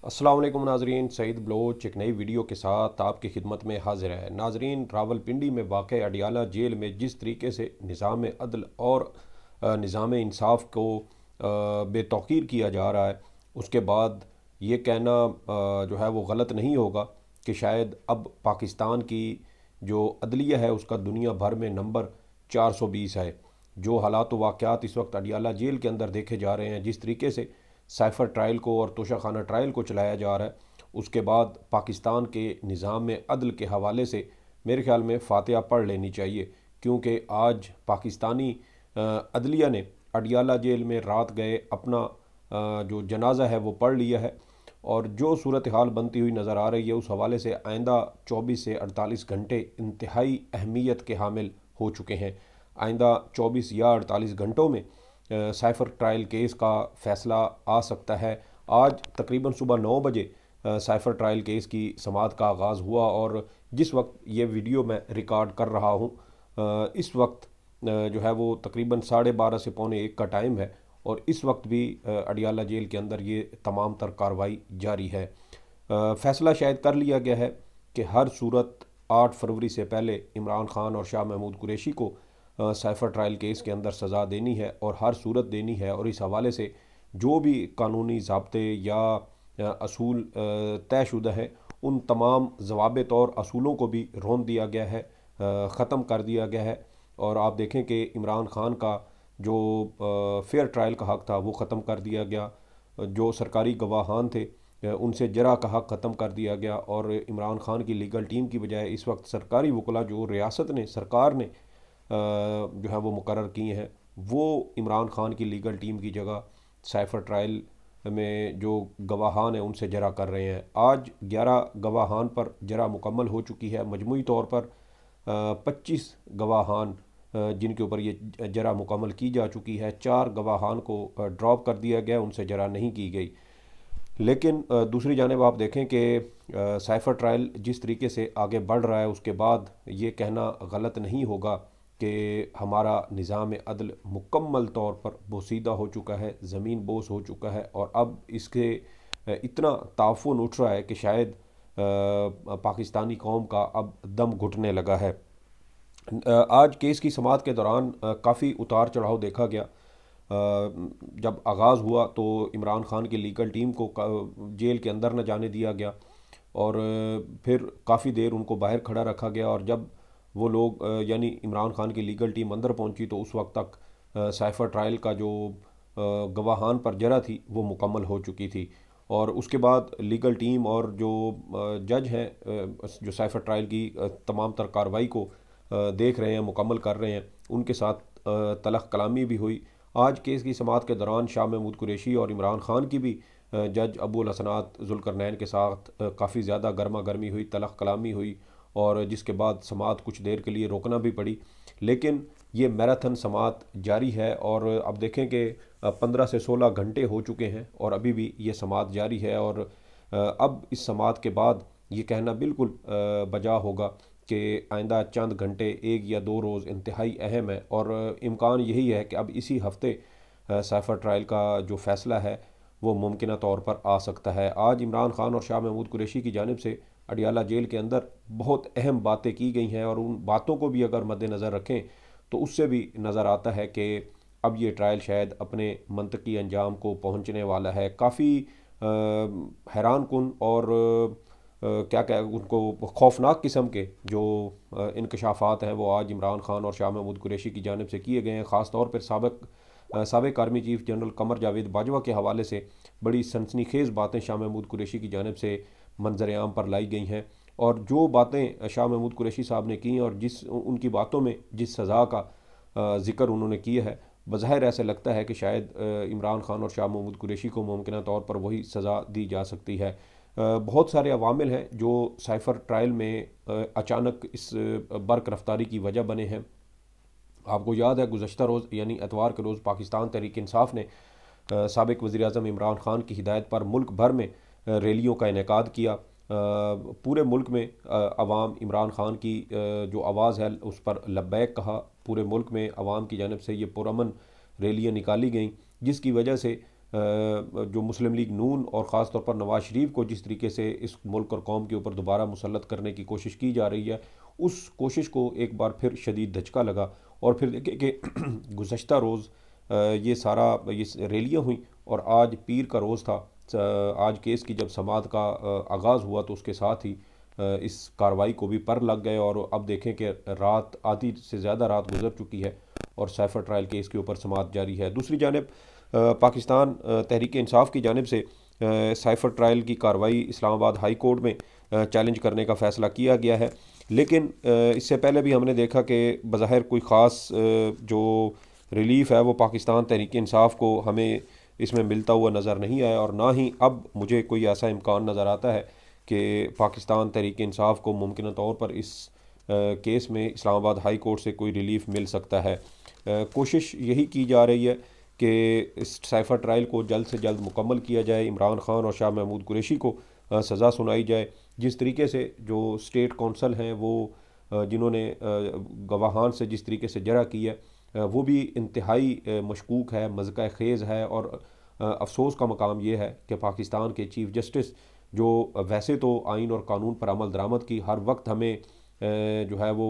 अस्सलाम वालेकुम नाजरीन, सईद बलोच एक नई वीडियो के साथ आपकी खिदमत में हाजिर है। नाजरीन, रावलपिंडी में वाक़ अडियाला जेल में जिस तरीके से निज़ाम अदल और निज़ाम इंसाफ को बेतौकीर किया जा रहा है, उसके बाद ये कहना जो है वो गलत नहीं होगा कि शायद अब पाकिस्तान की जो अदलिया है उसका दुनिया भर में नंबर 420 है। जो हालात वाक़यात इस वक्त अडियाला जेल के अंदर देखे जा रहे हैं, जिस तरीके से साइफ़र ट्रायल को और तोशाखाना ट्रायल को चलाया जा रहा है, उसके बाद पाकिस्तान के निज़ाम में अदल के हवाले से मेरे ख्याल में फ़ातिहा पढ़ लेनी चाहिए। क्योंकि आज पाकिस्तानी अदलिया ने अडियाला जेल में रात गए अपना जो जनाजा है वो पढ़ लिया है, और जो सूरत हाल बनती हुई नज़र आ रही है उस हवाले से आइंदा 24 से 48 घंटे इंतहाई अहमियत के हामिल हो चुके हैं। आइंदा 24 या 48 घंटों में साइफ़र ट्रायल केस का फ़ैसला आ सकता है। आज तकरीबन सुबह 9 बजे साइफ़र ट्रायल केस की समाअत का आगाज़ हुआ, और जिस वक्त ये वीडियो मैं रिकॉर्ड कर रहा हूँ इस वक्त जो है वो तकरीबन 12:30 से पौने 1 का टाइम है, और इस वक्त भी अडियाला जेल के अंदर ये तमाम तर कार्रवाई जारी है। फ़ैसला शायद कर लिया गया है कि हर सूरत 8 फरवरी से पहले इमरान खान और शाह महमूद कुरैशी को साइफ़र ट्रायल केस के अंदर सज़ा देनी है और हर सूरत देनी है, और इस हवाले से जो भी कानूनी ज़ाब्ते या असूल तयशुदा हैं उन तमाम ज़वाबित और असूलों को भी रोन दिया गया है, ख़त्म कर दिया गया है। और आप देखें कि इमरान खान का जो फेयर ट्रायल का हक़ था वो ख़त्म कर दिया गया, जो सरकारी गवाहान थे उनसे जरा का हक़ ख़त्म कर दिया गया, और इमरान खान की लीगल टीम की बजाय इस वक्त सरकारी वकला जो रियासत ने सरकार ने जो है वो मुकर्रर किए हैं, वो इमरान खान की लीगल टीम की जगह साइफ़र ट्रायल में जो गवाहान हैं उनसे जरा कर रहे हैं। आज 11 गवाहान पर जरा मुकम्मल हो चुकी है। मजमूई तौर पर 25 गवाहान जिनके ऊपर ये जरा मुकम्मल की जा चुकी है, 4 गवाहान को ड्रॉप कर दिया गया, उनसे जरा नहीं की गई। लेकिन दूसरी जानिब आप देखें कि साइफ़र ट्रायल जिस तरीके से आगे बढ़ रहा है, उसके बाद ये कहना गलत नहीं होगा कि हमारा निज़ाम अदल मुकम्मल तौर पर बोसीदा हो चुका है, ज़मीन बोस हो चुका है, और अब इसके इतना ताफ़ुन उठ रहा है कि शायद पाकिस्तानी कौम का अब दम घुटने लगा है। आज केस की समाअत के दौरान काफ़ी उतार चढ़ाव देखा गया। जब आगाज़ हुआ तो इमरान खान की लीगल टीम को जेल के अंदर न जाने दिया गया, और फिर काफ़ी देर उनको बाहर खड़ा रखा गया, और जब वो लोग यानी इमरान खान की लीगल टीम अंदर पहुंची तो उस वक्त तक साइफ़र ट्रायल का जो गवाहान पर जरा थी वो मुकम्मल हो चुकी थी। और उसके बाद लीगल टीम और जो जज हैं जो साइफ़र ट्रायल की तमाम तर कार्रवाई को देख रहे हैं, मुकम्मल कर रहे हैं, उनके साथ तलख़ कलामी भी हुई। आज केस की समाअत के दौरान शाह महमूद कुरैशी और इमरान खान की भी जज अबुल हसनात जुल्करनैन के साथ काफ़ी ज़्यादा गर्मा गर्मी हुई, तलख़ कलामी हुई, और जिसके बाद समाअत कुछ देर के लिए रोकना भी पड़ी। लेकिन ये मैराथन समाअत जारी है, और अब देखें कि 15 से 16 घंटे हो चुके हैं और अभी भी ये समाअत जारी है। और अब इस समाअत के बाद ये कहना बिल्कुल बजा होगा कि आइंदा चंद घंटे, 1 या 2 रोज़ इंतहाई अहम है, और इम्कान यही है कि अब इसी हफ्ते साइफ़र ट्रायल का जो फ़ैसला है वो मुमकिन तौर पर आ सकता है। आज इमरान खान और शाह महमूद कुरैशी की जानिब से अडियाला जेल के अंदर बहुत अहम बातें की गई हैं, और उन बातों को भी अगर मद्देनज़र रखें तो उससे भी नज़र आता है कि अब ये ट्रायल शायद अपने मंतकी अंजाम को पहुंचने वाला है। काफ़ी हैरान कुन और क्या क्या उनको खौफनाक किस्म के जो इंकशाफात हैं वो आज इमरान खान और शाह महमूद कुरैशी की जानिब से किए गए हैं। ख़ास तौर पर साबिक़ army chief general Qamar Javed Bajwa के हवाले से बड़ी सनसनीखेज़ बातें शाह महमूद कुरैशी की जानिब से मंजर आम पर लाई गई हैं, और जो बातें शाह महमूद कुरैशी साहब ने की और जिस उनकी बातों में जिस सज़ा का ज़िक्र उन्होंने किया है, बज़ाहिर ऐसे लगता है कि शायद इमरान खान और शाह महमूद कुरैशी को मुमकिन तौर पर वही सज़ा दी जा सकती है। बहुत सारे अवामिल हैं जो साइफ़र ट्रायल में अचानक इस बर्क रफ्तारी की वजह बने हैं। आपको याद है गुज़श्ता रोज़ यानी एतवार के रोज़ पाकिस्तान तहरीक इंसाफ ने साबिक़ वज़ीर आज़म इमरान खान की हिदायत पर मुल्क भर में रैलियों का इनेकाद किया। पूरे मुल्क में अवाम इमरान खान की जो आवाज़ है उस पर लब्बैक कहा। पूरे मुल्क में अवाम की जानिब से ये पुरअमन रैलियाँ निकाली गईं, जिसकी वजह से जो मुस्लिम लीग नून और ख़ास तौर पर नवाज़ शरीफ को जिस तरीके से इस मुल्क और कौम के ऊपर दोबारा मुसल्लत करने की कोशिश की जा रही है, उस कोशिश को एक बार फिर शदीद धचका लगा। और फिर देखें कि गुज़श्ता रोज़ ये रैलियाँ हुई और आज पीर का रोज़ था। आज केस की जब समाअत का आगाज़ हुआ तो उसके साथ ही इस कार्रवाई को भी पर लग गए और अब देखें कि रात आधी से ज़्यादा रात गुजर चुकी है और साइफर ट्रायल केस के ऊपर समाअत जारी है। दूसरी जानिब पाकिस्तान तहरीक इंसाफ की जानिब से साइफर ट्रायल की कार्रवाई इस्लामाबाद हाई कोर्ट में चैलेंज करने का फ़ैसला किया गया है। लेकिन इससे पहले भी हमने देखा कि बज़ाहिर कोई ख़ास जो रिलीफ़ है वो पाकिस्तान तहरीक इंसाफ को हमें इसमें मिलता हुआ नज़र नहीं आया, और ना ही अब मुझे कोई ऐसा इम्कान नज़र आता है कि पाकिस्तान तहरीक इंसाफ को मुमकिन तौर पर इस केस में इस्लामाबाद हाई कोर्ट से कोई रिलीफ़ मिल सकता है। कोशिश यही की जा रही है कि इस साइफर ट्रायल को जल्द से जल्द मुकम्मल किया जाए, इमरान खान और शाह महमूद कुरैशी को सज़ा सुनाई जाए। जिस तरीके से जो स्टेट कौंसल हैं वो जिन्होंने गवाहान से जिस तरीके से जरा की है वो भी इंतहाई मशकूक है, मज़का ख़ेज़ है। और अफसोस का मकाम ये है कि पाकिस्तान के चीफ़ जस्टिस जो वैसे तो आइन और कानून पर अमल दरामद की हर वक्त हमें जो है वो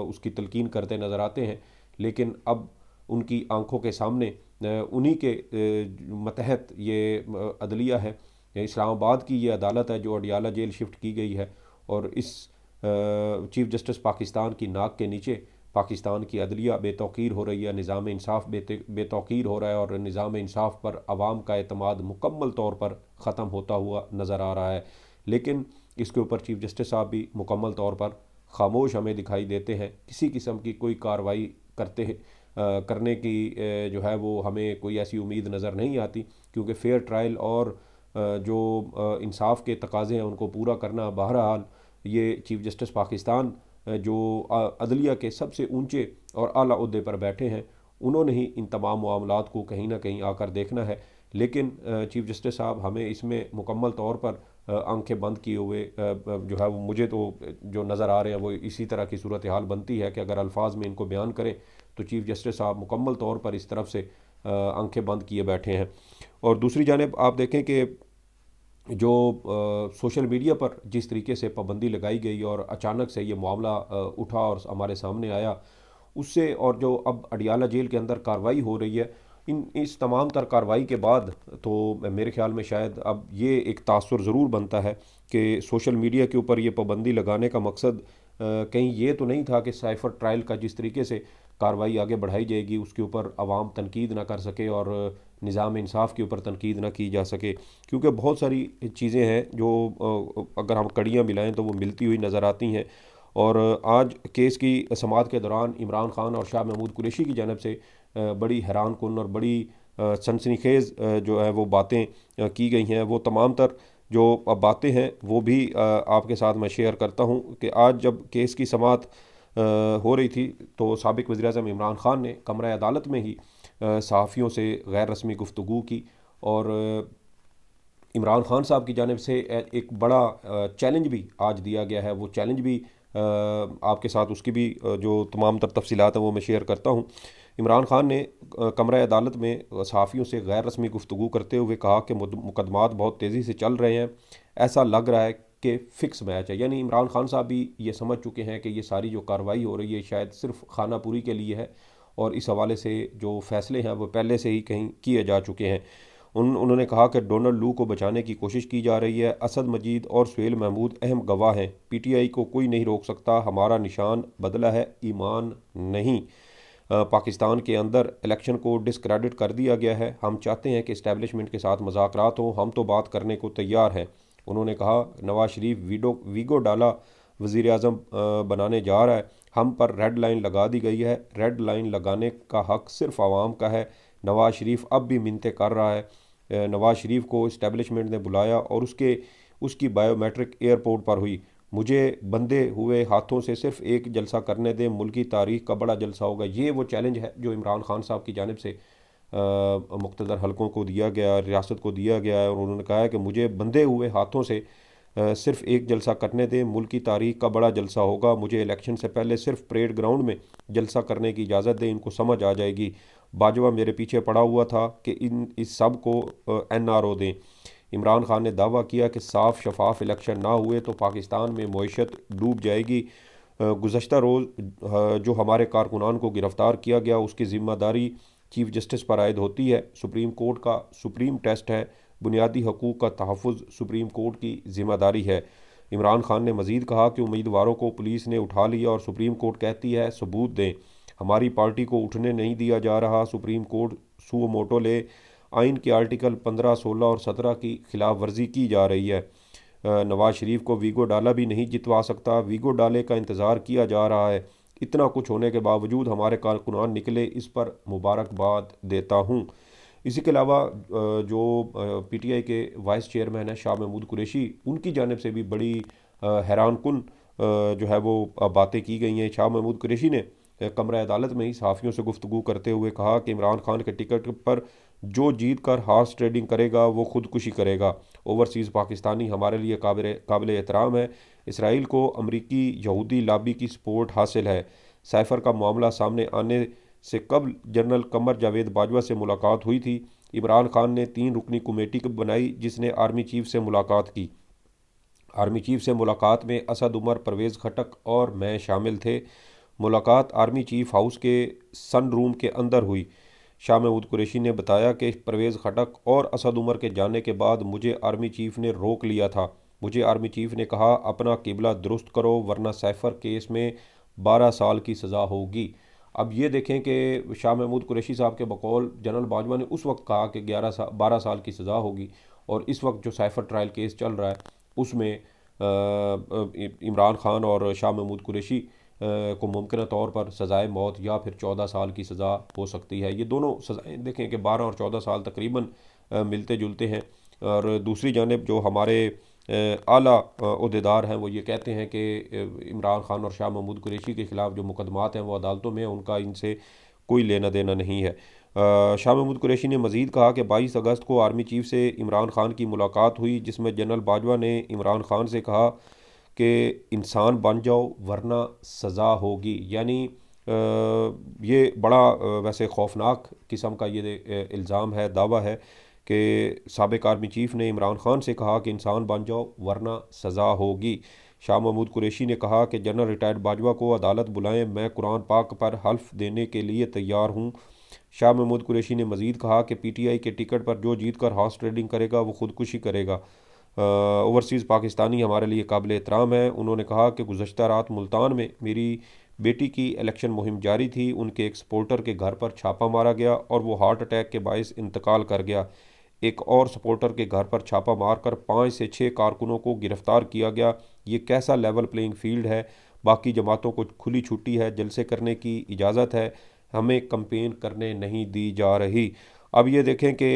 उसकी तलकीन करते नज़र आते हैं, लेकिन अब उनकी आंखों के सामने उन्हीं के मतहत ये अदलिया है, इस्लामाबाद की ये अदालत है जो अडियाला जेल शिफ्ट की गई है। और इस चीफ़ जस्टिस पाकिस्तान की नाक के नीचे पाकिस्तान की अदलिया बेतौकीर हो रही है, निज़ाम इंसाफ बेतौकीर हो रहा है और निज़ाम इंसाफ पर आवाम का एतमाद मुकम्मल तौर पर ख़त्म होता हुआ नज़र आ रहा है। लेकिन इसके ऊपर चीफ़ जस्टिस साहब भी मुकम्मल तौर पर खामोश हमें दिखाई देते हैं, किसी किस्म की कोई कार्रवाई करने की जो है वो हमें कोई ऐसी उम्मीद नज़र नहीं आती, क्योंकि फ़ेयर ट्रायल और जो इंसाफ के तकाज़े हैं उनको पूरा करना, बहरहाल ये चीफ़ जस्टिस पाकिस्तान जो अदलिया के सबसे ऊंचे और आला ओहदे पर बैठे हैं, उन्होंने ही इन तमाम मामलात को कहीं ना कहीं आकर देखना है। लेकिन चीफ़ जस्टिस साहब हमें इसमें मुकम्मल तौर पर आंखें बंद किए हुए जो है वो मुझे तो जो नज़र आ रहे हैं वो इसी तरह की सूरत हाल बनती है कि अगर अल्फाज में इनको बयान करें तो चीफ़ जस्टिस साहब मुकम्मल तौर पर इस तरफ से आंखें बंद किए बैठे हैं। और दूसरी जानिब आप देखें कि जो सोशल मीडिया पर जिस तरीके से पाबंदी लगाई गई और अचानक से ये मामला उठा और हमारे सामने आया, उससे और जो अब अडियाला जेल के अंदर कार्रवाई हो रही है, इस तमाम तर कार्रवाई के बाद तो मेरे ख्याल में शायद अब ये एक तासुर ज़रूर बनता है कि सोशल मीडिया के ऊपर ये पाबंदी लगाने का मकसद कहीं ये तो नहीं था कि साइफर ट्रायल का जिस तरीके से कार्रवाई आगे बढ़ाई जाएगी उसके ऊपर आवाम तनकीद ना कर सके और निज़ाम इंसाफ के ऊपर तनकीद ना की जा सके, क्योंकि बहुत सारी चीज़ें हैं जो अगर हम कड़ियाँ मिलाएं तो वो मिलती हुई नज़र आती हैं। और आज केस की समाअत के दौरान इमरान खान और शाह महमूद कुरैशी की जानब से बड़ी हैरान कुन और बड़ी सनसनीखेज़ जो है वो बातें की गई हैं। वो तमाम तर जो बातें हैं वो भी आपके साथ मैं शेयर करता हूँ कि आज जब केस की समाअत हो रही थी तो साबिक़ वज़ीर-ए-आज़म इमरान खान ने कमरा अदालत में ही सहाफ़ियों से गैर रस्मी गुफ्तगू की और इमरान खान साहब की जानिब से एक बड़ा चैलेंज भी आज दिया गया है। वो चैलेंज भी आपके साथ उसकी भी जो तमाम तर तफसीलात हैं वो मैं शेयर करता हूँ। इमरान खान ने कमरा अदालत में सहाफ़ियों से गैर रस्मी गुफ्तगू करते हुए कहा कि मुकदमात बहुत तेज़ी से चल रहे हैं, ऐसा लग रहा है कि फ़िक्स मैच है। यानी इमरान खान साहब भी ये समझ चुके हैं कि ये सारी जो कार्रवाई हो रही है शायद सिर्फ खानापुरी के लिए है और इस हवाले से जो फ़ैसले हैं वो पहले से ही कहीं किए जा चुके हैं। उन्होंने कहा कि डोनाल्ड लू को बचाने की कोशिश की जा रही है, असद मजीद और सुहेल महमूद अहम गवाह हैं, पीटीआई को कोई नहीं रोक सकता, हमारा निशान बदला है, ईमान नहीं। पाकिस्तान के अंदर इलेक्शन को डिस्क्रेडिट कर दिया गया है, हम चाहते हैं कि इस्टेब्लिशमेंट के साथ मुज़ाकरात हो, हम तो बात करने को तैयार हैं। उन्होंने कहा नवाज शरीफ वीगो डाला वज़ीर आज़म बनाने जा रहा है, हम पर रेड लाइन लगा दी गई है, रेड लाइन लगाने का हक़ सिर्फ आवाम का है। नवाज शरीफ अब भी मिन्नतें कर रहा है। नवाज शरीफ को इस्टेब्लिशमेंट ने बुलाया और उसकी बायोमेट्रिक एयरपोर्ट पर हुई। मुझे बंधे हुए हाथों से सिर्फ एक जलसा करने दें, मुल्की तारीख का बड़ा जलसा होगा। ये वो चैलेंज है जो इमरान खान साहब की जानिब से मुख्तदर हलकों को दिया गया, रियासत को दिया गया है और उन्होंने कहा है कि मुझे बंधे हुए हाथों से सिर्फ एक जलसा करने दें, मुल्की तारीख का बड़ा जलसा होगा। मुझे इलेक्शन से पहले सिर्फ परेड ग्राउंड में जलसा करने की इजाज़त दें, इनको समझ आ जाएगी। बाजवा मेरे पीछे पड़ा हुआ था कि इस सब को NRO दें। इमरान खान ने दावा किया कि साफ शफाफ इलेक्शन ना हुए तो पाकिस्तान में मईशत डूब जाएगी। गुज़श्ता रोज़ जो हमारे कारकुनान को गिरफ़्तार किया गया उसकी ज़िम्मेदारी चीफ जस्टिस पर आयद होती है। सुप्रीम कोर्ट का सुप्रीम टेस्ट है। बुनियादी हकूक़ का तहफ़्फ़ुज़ सुप्रीम कोर्ट की ज़िम्मेदारी है। इमरान खान ने मज़ीद कहा कि उम्मीदवारों को पुलिस ने उठा लिया और सुप्रीम कोर्ट कहती है सबूत दें। हमारी पार्टी को उठने नहीं दिया जा रहा। सुप्रीम कोर्ट सुओ मोटो ले। आइन के आर्टिकल 15, 16 और 17 की खिलाफ वर्जी की जा रही है। नवाज शरीफ को वीगो डाला भी नहीं जितवा सकता। वीगो डाले का इंतज़ार किया जा रहा है। इतना कुछ होने के बावजूद हमारे कारकुनान निकले, इस पर मुबारकबाद देता हूँ। इसी के अलावा जो PTI के वाइस चेयरमैन हैं शाह महमूद कुरैशी, उनकी जानिब से भी बड़ी हैरान कुन जो है वो बातें की गई हैं। शाह महमूद कुरैशी ने कमरा अदालत में ही सहाफ़ियों से गुफ्तगू करते हुए कहा कि इमरान खान के टिकट पर जो जीत कर हार्स ट्रेडिंग करेगा वो खुदकुशी करेगा। ओवरसीज़ पाकिस्तानी हमारे लिए काबिल एहतराम है। इसराइल को अमरीकी यहूदी लाबी की सपोर्ट हासिल है। साइफ़र का मामला सामने आने से कबल जनरल कमर जावेद बाजवा से मुलाकात हुई थी। इमरान खान ने 3 रुकनी कमेटी बनाई जिसने आर्मी चीफ से मुलाकात की। आर्मी चीफ से मुलाकात में असद उमर, परवेज़ खटक और मैं शामिल थे। मुलाकात आर्मी चीफ हाउस के सन रूम के अंदर हुई। शाह महमूद कुरैशी ने बताया कि परवेज़ खटक और असद उमर के जाने के बाद मुझे आर्मी चीफ ने रोक लिया था। मुझे आर्मी चीफ ने कहा अपना किबला दुरुस्त करो वरना साइफ़र केस में 12 साल की सज़ा होगी। अब ये देखें कि शाह महमूद कुरैशी साहब के बकौल जनरल बाजवा ने उस वक्त कहा कि 12 साल की सज़ा होगी, और इस वक्त जो साइफ़र ट्रायल केस चल रहा है उसमें इमरान खान और शाह महमूद कुरैशी को मुमकिन तौर पर सज़ाए मौत या फिर 14 साल की सज़ा हो सकती है। ये दोनों सज़ाएँ देखें कि 12 और 14 साल तकरीबन मिलते जुलते हैं। और दूसरी जानिब जो हमारे आला ओहदेदार हैं वो ये कहते हैं कि इमरान खान और शाह महमूद कुरैशी के ख़िलाफ़ जो मुकदमात हैं वो अदालतों में, उनका इनसे कोई लेना देना नहीं है। शाह महमूद कुरैशी ने मज़ीद कहा कि 22 अगस्त को आर्मी चीफ से इमरान खान की मुलाकात हुई जिसमें जनरल बाजवा ने इमरान खान से कहा कि इंसान बन जाओ वरना सज़ा होगी। यानी ये बड़ा वैसे खौफनाक किस्म का ये इल्ज़ाम है, दावा है कि साबिक़ आर्मी चीफ ने इमरान खान से कहा कि इंसान बन जाओ वरना सज़ा होगी। शाह महमूद कुरैशी ने कहा कि जनरल रिटायर्ड बाजवा को अदालत बुलाएं, मैं कुरान पाक पर हल्फ देने के लिए तैयार हूँ। शाह महमूद कुरैशी ने मज़ीद कहा कि PTI के टिकट पर जो जीत कर हॉर्स ट्रेडिंग करेगा वो खुदकुशी करेगा। ओवरसीज़ पाकिस्तानी हमारे लिए काबिल एहतराम है। उन्होंने कहा कि गुज़श्ता रात मुल्तान में मेरी बेटी की इलेक्शन मुहिम जारी थी। उनके एक सपोर्टर के घर पर छापा मारा गया और वो हार्ट अटैक के बायस इंतकाल कर गया। एक और सपोर्टर के घर पर छापा मारकर 5 से 6 कारकुनों को गिरफ्तार किया गया। ये कैसा लेवल प्लेइंग फील्ड है। बाकी जमातों को खुली छुट्टी है, जलसे करने की इजाज़त है, हमें कंपेन करने नहीं दी जा रही। अब ये देखें कि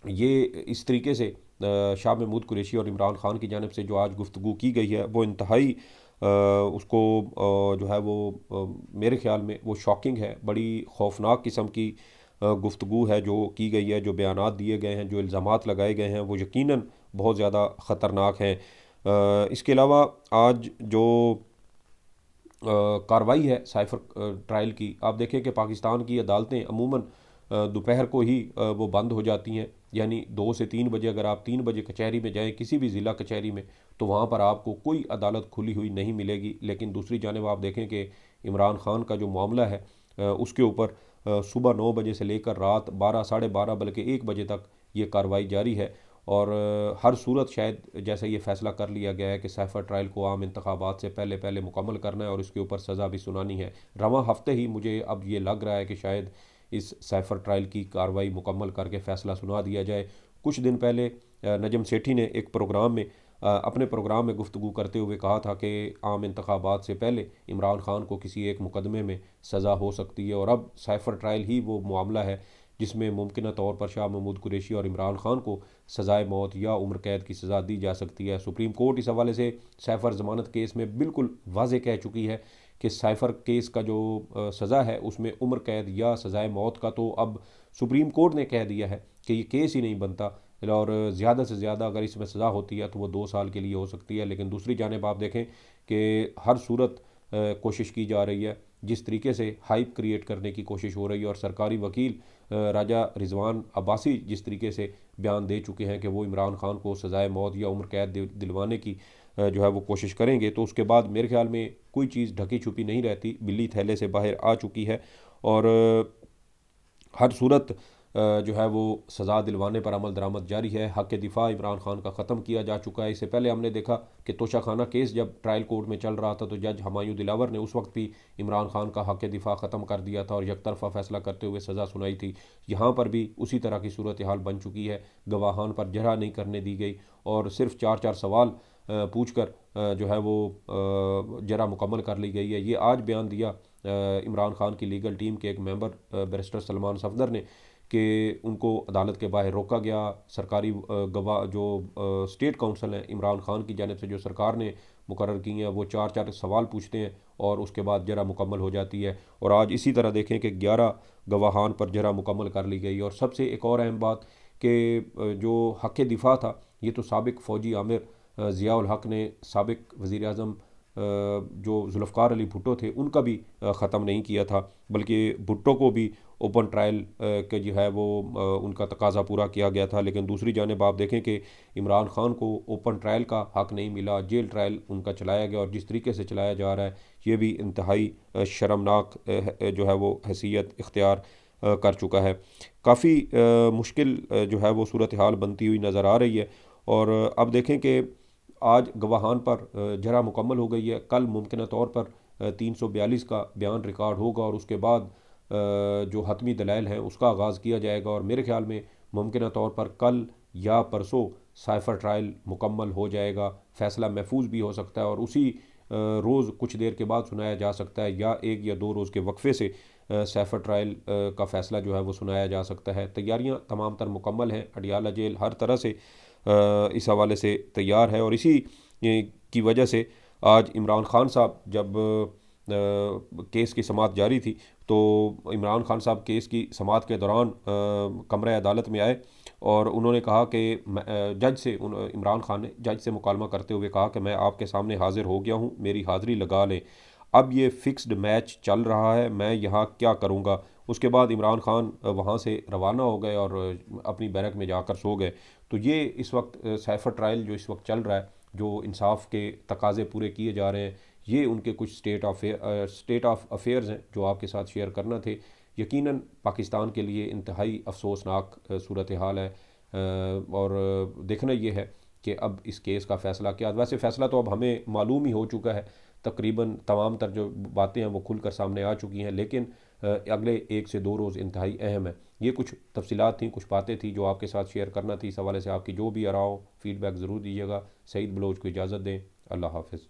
ये इस तरीके से शाह महमूद कुरैशी और इमरान खान की जानिब से जो आज गुफ्तगू की गई है वो इंतहाई उसको जो है वो मेरे ख़्याल में वो शॉकिंग है। बड़ी खौफनाक किस्म की गुफ्तगू है जो की गई है, जो बयानात दिए गए हैं, जो इल्ज़ामात लगाए गए हैं वो यकीनन बहुत ज़्यादा ख़तरनाक हैं। इसके अलावा आज जो कार्रवाई है साइफ़र ट्रायल की, आप देखें कि पाकिस्तान की अदालतें अमूमन दोपहर को ही वो बंद हो जाती हैं। यानी 2 से 3 बजे अगर आप 3 बजे कचहरी में जाएं किसी भी ज़िला कचहरी में तो वहाँ पर आपको कोई अदालत खुली हुई नहीं मिलेगी। लेकिन दूसरी जानिब आप देखें कि इमरान खान का जो मामला है उसके ऊपर सुबह 9 बजे से लेकर रात 12, साढ़े 12 बल्कि 1 बजे तक ये कार्रवाई जारी है। और हर सूरत शायद जैसा ये फ़ैसला कर लिया गया है कि साइफ़र ट्रायल को आम इंतखाबात से पहले पहले मुकम्मल करना है और इसके ऊपर सज़ा भी सुनानी है। रवां हफ्ते ही मुझे अब ये लग रहा है कि शायद इस साइफ़र ट्रायल की कार्रवाई मुकम्मल करके फ़ैसला सुना दिया जाए। कुछ दिन पहले नजम सेठी ने एक प्रोग्राम में अपने प्रोग्राम में गुफ्तगू करते हुए कहा था कि आम इंतखाबात से पहले इमरान खान को किसी एक मुकदमे में सज़ा हो सकती है। और अब साइफ़र ट्रायल ही वो मामला है जिसमें मुमकिन तौर पर शाह महमूद कुरैशी और इमरान खान को सज़ाए मौत या उम्र कैद की सज़ा दी जा सकती है। सुप्रीम कोर्ट इस हवाले से साइफ़र ज़मानत केस में बिल्कुल वाज़ेह कह चुकी है कि साइफ़र केस का जो सज़ा है उसमें उम्र कैद या सज़ाए मौत का तो अब सुप्रीम कोर्ट ने कह दिया है कि ये केस ही नहीं बनता, और ज़्यादा से ज़्यादा अगर इसमें सज़ा होती है तो वो 2 साल के लिए हो सकती है। लेकिन दूसरी जानिब आप देखें कि हर सूरत कोशिश की जा रही है जिस तरीके से हाइप क्रिएट करने की कोशिश हो रही है, और सरकारी वकील राजा रिजवान अब्बासी जिस तरीके से बयान दे चुके हैं कि वो इमरान खान को सज़ाए मौत या उम्र कैद दिलवाने की जो है वो कोशिश करेंगे, तो उसके बाद मेरे ख्याल में कोई चीज़ ढकी छुपी नहीं रहती, बिल्ली थैले से बाहर आ चुकी है। और हर सूरत जो है वो सज़ा दिलवाने पर अमल दरामद जारी है। हक़ दिफा इमरान खान का ख़त्म किया जा चुका है। इससे पहले हमने देखा कि तोशाखाना केस जब ट्रायल कोर्ट में चल रहा था तो जज हमायूं दिलावर ने उस वक्त भी इमरान खान का हक़ दिफा ख़त्म कर दिया था और यकतरफ़ा फ़ैसला करते हुए सज़ा सुनाई थी। यहाँ पर भी उसी तरह की सूरत हाल बन चुकी है। गवाहान पर जरा नहीं करने दी गई और सिर्फ चार चार सवाल पूछ कर जो है वो जरा मुकम्मल कर ली गई है। ये आज बयान दिया इमरान खान की लीगल टीम के एक मेंबर बैरिस्टर सलमान सफदर ने कि उनको अदालत के बाहर रोका गया। सरकारी गवाह जो स्टेट काउंसिल हैं इमरान खान की जानिब से जो सरकार ने मुकर्रर की हैं, वो चार चार सवाल पूछते हैं और उसके बाद जरा मुकम्मल हो जाती है। और आज इसी तरह देखें कि 11 गवाहान पर जरा मुकम्मल कर ली गई। और सबसे एक और अहम बात कि जो हक़ दिफा था, ये तो साबिक फ़ौजी आमिर ज़ियाउल हक़ ने साबिक वज़ीर आज़म जो जुल्फ़िकार अली भुट्टो थे उनका भी ख़त्म नहीं किया था, बल्कि भुट्टो को भी ओपन ट्रायल के जो है वो उनका तकाजा पूरा किया गया था। लेकिन दूसरी जानिब आप देखें कि इमरान खान को ओपन ट्रायल का हक़ नहीं मिला, जेल ट्रायल उनका चलाया गया और जिस तरीके से चलाया जा रहा है ये भी इंतहाई शर्मनाक जो है वो हैसियत इख्तियार कर चुका है। काफ़ी मुश्किल जो है वो सूरत हाल बनती हुई नज़र आ रही है। और अब देखें कि आज गवाहान पर जरा मुकम्मल हो गई है। कल मुमकिन तौर पर 342 का बयान रिकॉर्ड होगा और उसके बाद जो हतमी दलाइल हैं उसका आगाज़ किया जाएगा। और मेरे ख्याल में मुमकिन तौर पर कल या परसों साइफ़र ट्रायल मुकम्मल हो जाएगा। फ़ैसला महफूज भी हो सकता है और उसी रोज़ कुछ देर के बाद सुनाया जा सकता है, या एक या दो रोज़ के वक्फे से साइफ़र ट्रायल का फ़ैसला जो है वो सुनाया जा सकता है। तैयारियाँ तमाम तर मुकम्मल हैं। अडियाला जेल हर तरह से इस हवाले से तैयार है। और इसी की वजह से आज इमरान खान साहब जब केस की समाअत जारी थी तो इमरान खान साहब केस की समाअत के दौरान कमरे अदालत में आए और उन्होंने कहा कि जज से इमरान खान ने जज से मुकालमा करते हुए कहा कि मैं आपके सामने हाज़िर हो गया हूँ, मेरी हाज़िरी लगा लें। अब ये फ़िक्स्ड मैच चल रहा है, मैं यहाँ क्या करूँगा। उसके बाद इमरान खान वहाँ से रवाना हो गए और अपनी बैरक में जाकर सो गए। तो ये इस वक्त साइफ़र ट्रायल जो इस वक्त चल रहा है, जो इंसाफ के तकाज़े पूरे किए जा रहे हैं, ये उनके कुछ स्टेट ऑफ अफेयर्स हैं जो आपके साथ शेयर करना थे। यकीनन पाकिस्तान के लिए इंतहाई अफसोसनाक सूरत हाल है। और देखना ये है कि अब इस केस का फ़ैसला क्या। वैसे फ़ैसला तो अब हमें मालूम ही हो चुका है, तकरीबन तमाम तर जो बातें हैं वो खुलकर सामने आ चुकी हैं, लेकिन अगले 1 से 2 रोज़ इंतहाई अहम है। ये कुछ तफसीलात थी, कुछ बातें थी जो आपके साथ शेयर करना थी। इस हवाले से आपकी जो भी आरा हो फीडबैक ज़रूर दीजिएगा। सईद बलोच को इजाज़त दें। अल्लाह हाफ़िज़।